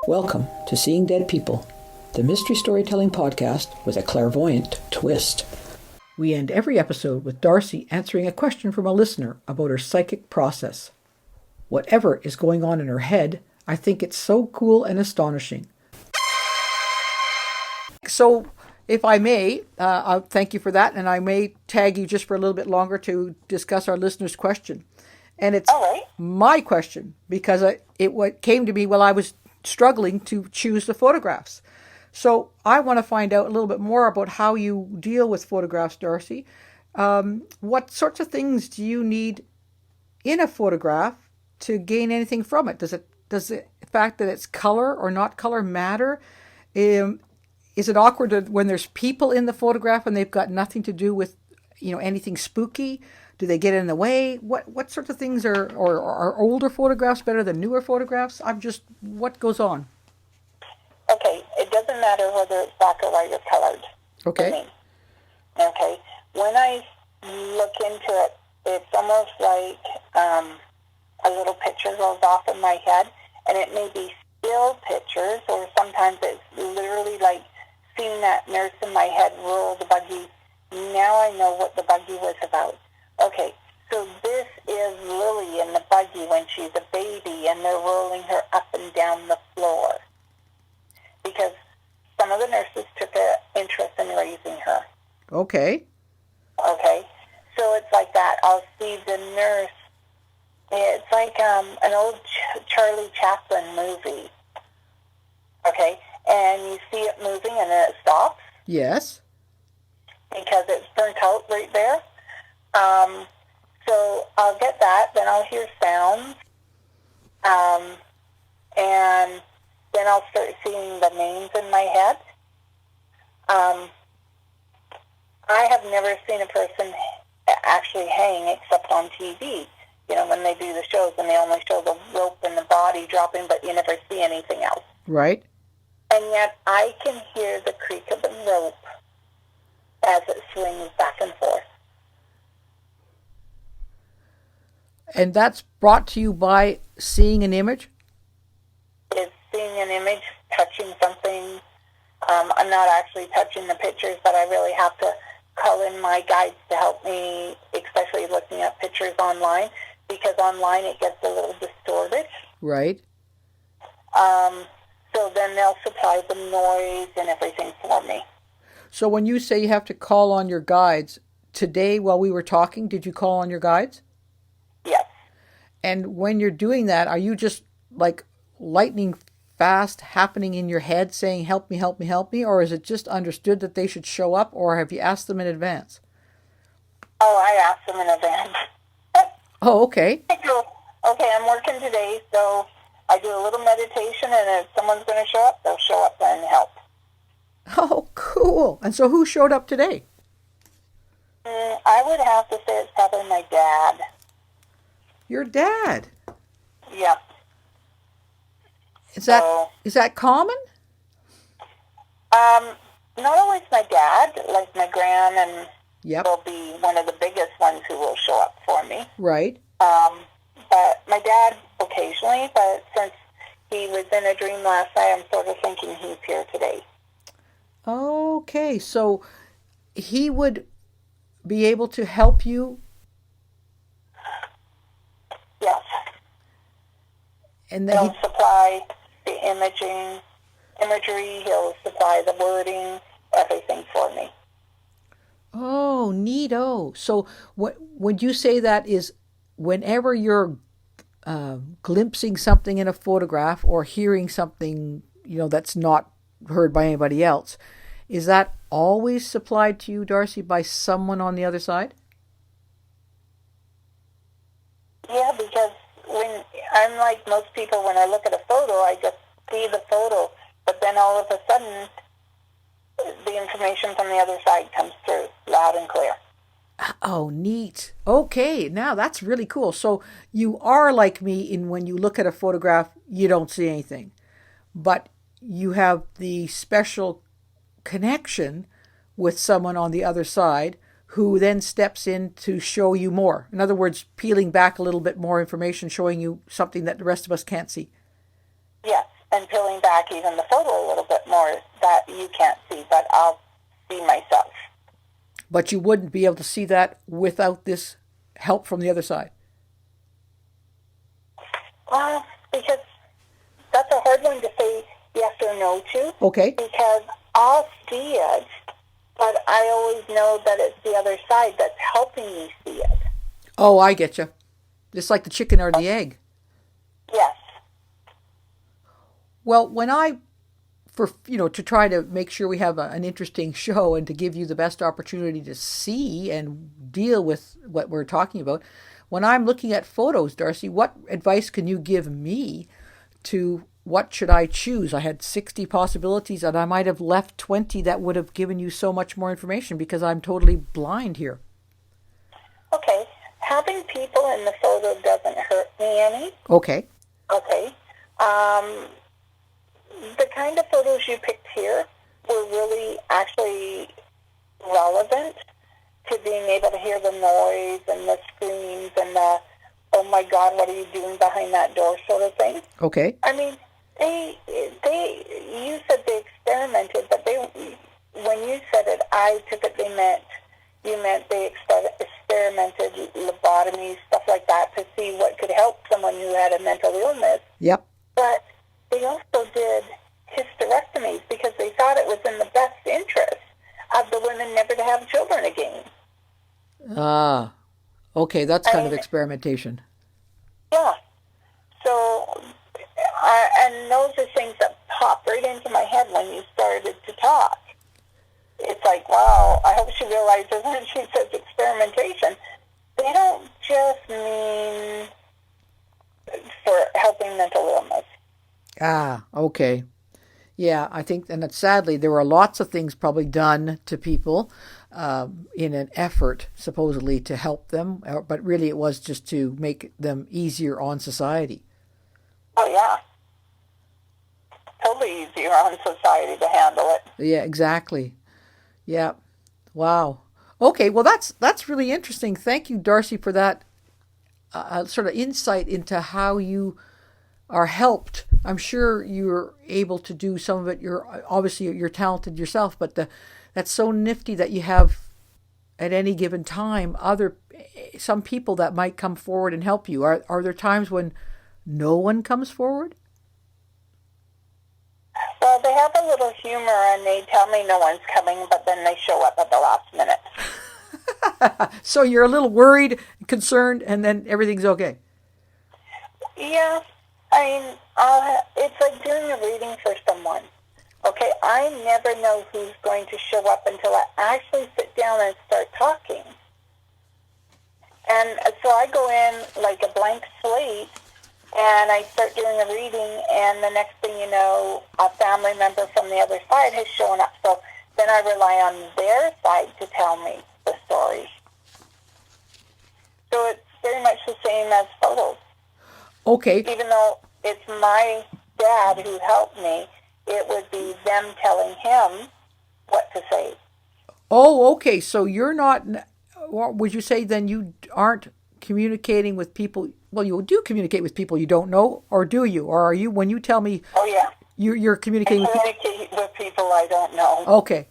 Welcome to Seeing Dead People, the mystery storytelling podcast with a clairvoyant twist. We end every episode with Darcy answering a question from a listener about her psychic process. Whatever is going on in her head, I think it's so cool and astonishing. So, if I may, I'll thank you for that, and I may tag you just for a little bit longer to discuss our listener's question. And it's my question, because it came to me while I was struggling to choose the photographs. So I want to find out a little bit more about how you deal with photographs, Darcy. What sorts of things do you need in a photograph to gain anything from it? Does the fact that it's color or not color matter? Is it awkward when there's people in the photograph and they've got nothing to do with, anything spooky? Do they get in the way? What sorts of things are older photographs better than newer photographs? What goes on? Okay, it doesn't matter whether it's black or white or colored. Okay. Okay, when I look into it, it's almost like a little picture goes off in my head, and it may be still pictures, or sometimes it's literally like seeing that nurse in my head roll the buggy. Now I know what the buggy was about. Okay, so this is Lily in the buggy when she's a baby, and they're rolling her up and down the floor. Because some of the nurses took an interest in raising her. Okay. Okay, so it's like that. I'll see the nurse. It's like an old Charlie Chaplin movie. Okay, and you see it moving and then it stops. Yes. Because it's burnt out right there. So I'll get that, then I'll hear sounds, and then I'll start seeing the names in my head. I have never seen a person actually hang except on TV. When they do the shows and they only show the rope and the body dropping, but you never see anything else. Right. And yet I can hear the creak of the rope as it swings back and forth. And that's brought to you by seeing an image? It's seeing an image, touching something. I'm not actually touching the pictures, but I really have to call in my guides to help me, especially looking at pictures online, because online it gets a little distorted. Right. So then they'll supply the noise and everything for me. So when you say you have to call on your guides, today while we were talking, did you call on your guides? Yes. And when you're doing that, are you just like lightning fast happening in your head saying, help me, help me, help me? Or is it just understood that they should show up, or have you asked them in advance? Oh, I asked them in advance. Oh, okay. Okay, I'm working today, so I do a little meditation, and if someone's going to show up, they'll show up and help. Oh, cool. And so who showed up today? I would have to say it's probably my dad. Your dad? Yep. Is that common? Not always my dad, like my gran, and Yep. will be one of the biggest ones who will show up for me. Right. But my dad occasionally, but since he was in a dream last night, I'm sort of thinking he's here today. Okay, so he would be able to help you? Yes. And He'll then supply the imagery, he'll supply the wording, everything for me. Oh, neato. So when you say that is whenever you're glimpsing something in a photograph or hearing something, that's not heard by anybody else, is that always supplied to you, Darcy, by someone on the other side? Yeah, because when I'm like most people, when I look at a photo, I just see the photo, but then all of a sudden, the information from the other side comes through loud and clear. Oh, neat. Okay, now that's really cool. So you are like me in when you look at a photograph, you don't see anything, but you have the special connection with someone on the other side who then steps in to show you more. In other words, peeling back a little bit more information, showing you something that the rest of us can't see. Yes, and peeling back even the photo a little bit more that you can't see, but I'll see myself. But you wouldn't be able to see that without this help from the other side? Well, because that's a hard one to say yes or no to. Okay. Because I'll see it, but I always know that it's the other side that's helping me see it. Oh, I get you. It's like the chicken or the egg. Yes. Well, when to try to make sure we have an interesting show and to give you the best opportunity to see and deal with what we're talking about, when I'm looking at photos, Darcy, what advice can you give me to what should I choose? I had 60 possibilities and I might have left 20 that would have given you so much more information because I'm totally blind here. Okay. Having people in the photo doesn't hurt me any. Okay. Okay. The kind of photos you picked here were really actually relevant to being able to hear the noise and the screams and the, oh my God, what are you doing behind that door sort of thing. Okay. I mean, you said they experimented, but when you said it, I took it you meant they experimented lobotomies, stuff like that, to see what could help someone who had a mental illness. Yep. But they also did hysterectomies because they thought it was in the best interest of the women never to have children again. Ah, okay, that's kind of experimentation. Yeah. So, and those are things that pop right into my head when you started to talk. It's like, wow, I hope she realizes when she says experimentation, they don't just mean for helping mental illness. Ah, okay. Yeah, I think, and that sadly, there were lots of things probably done to people in an effort, supposedly, to help them, but really it was just to make them easier on society. Oh, yeah. Totally easier on society to handle it. Yeah, exactly. Yeah. Wow. Okay, well, that's really interesting. Thank you, Darcy, for that sort of insight into how you are helped. I'm sure you're able to do some of it. You're talented yourself, but that's so nifty that you have at any given time some people that might come forward and help you. Are there times when no one comes forward? Well, they have a little humor and they tell me no one's coming, but then they show up at the last minute. So you're a little worried, concerned, and then everything's okay. Yeah. I mean, it's like doing a reading for someone. Okay, I never know who's going to show up until I actually sit down and start talking. And so I go in like a blank slate, and I start doing a reading, and the next thing you know, a family member from the other side has shown up. So then I rely on their side to tell me the story. So it's very much the same as photos. Okay. Even though it's my dad who helped me, it would be them telling him what to say. Oh, okay. So you're not, would you say then you aren't communicating with people? Well, you do communicate with people you don't know, or do you? Or are you, when you tell me... Oh, yeah. You're communicating with people I don't know. Okay.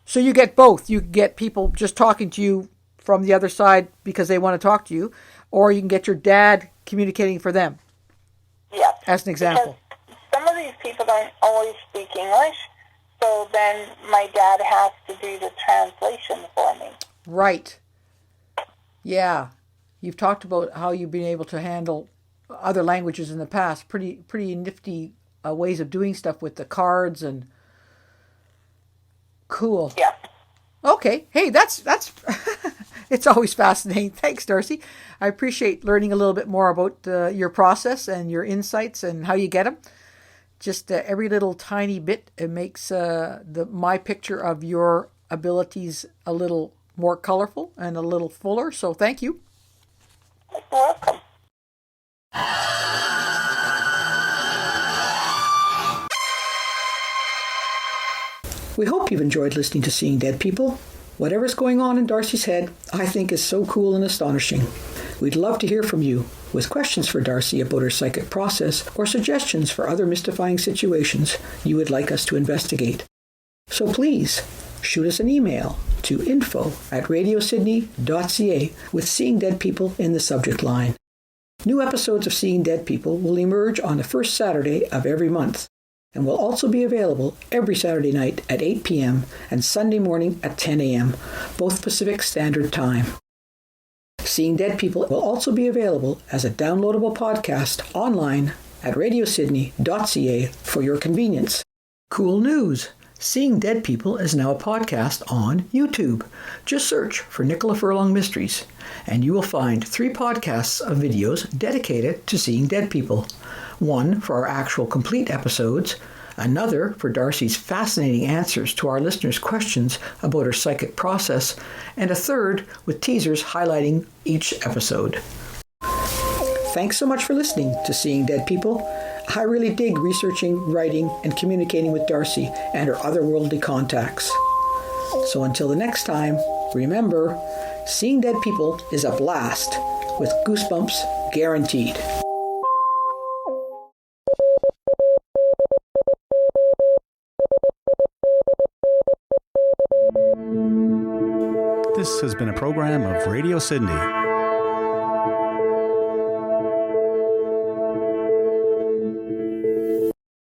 So you get both. You get people just talking to you from the other side because they want to talk to you, or you can get your dad communicating for them. Yes. As an example. Because some of these people don't always speak English, so then my dad has to do the translation for me. Right. Yeah. You've talked about how you've been able to handle other languages in the past. Pretty nifty ways of doing stuff with the cards and cool. Yeah. Okay. Hey, that's it's always fascinating. Thanks, Darcy. I appreciate learning a little bit more about your process and your insights and how you get them. Just every little tiny bit, it makes my picture of your abilities a little more colorful and a little fuller. So thank you. You're welcome. We hope you've enjoyed listening to Seeing Dead People. Whatever's going on in Darcy's head, I think is so cool and astonishing. We'd love to hear from you with questions for Darcy about her psychic process or suggestions for other mystifying situations you would like us to investigate. So please, shoot us an email to info@radiosidney.ca with Seeing Dead People in the subject line. New episodes of Seeing Dead People will emerge on the first Saturday of every month and will also be available every Saturday night at 8 p.m. and Sunday morning at 10 a.m., both Pacific Standard Time. Seeing Dead People will also be available as a downloadable podcast online at radiosidney.ca for your convenience. Cool news! Seeing Dead People is now a podcast on YouTube. Just search for Nicola Furlong Mysteries, and you will find 3 podcasts of videos dedicated to Seeing Dead People. One for our actual complete episodes, another for Darcy's fascinating answers to our listeners' questions about her psychic process, and a third with teasers highlighting each episode. Thanks so much for listening to Seeing Dead People. I really dig researching, writing, and communicating with Darcy and her otherworldly contacts. So until the next time, remember, Seeing Dead People is a blast with Goosebumps Guaranteed. This has been a program of Radio Sydney.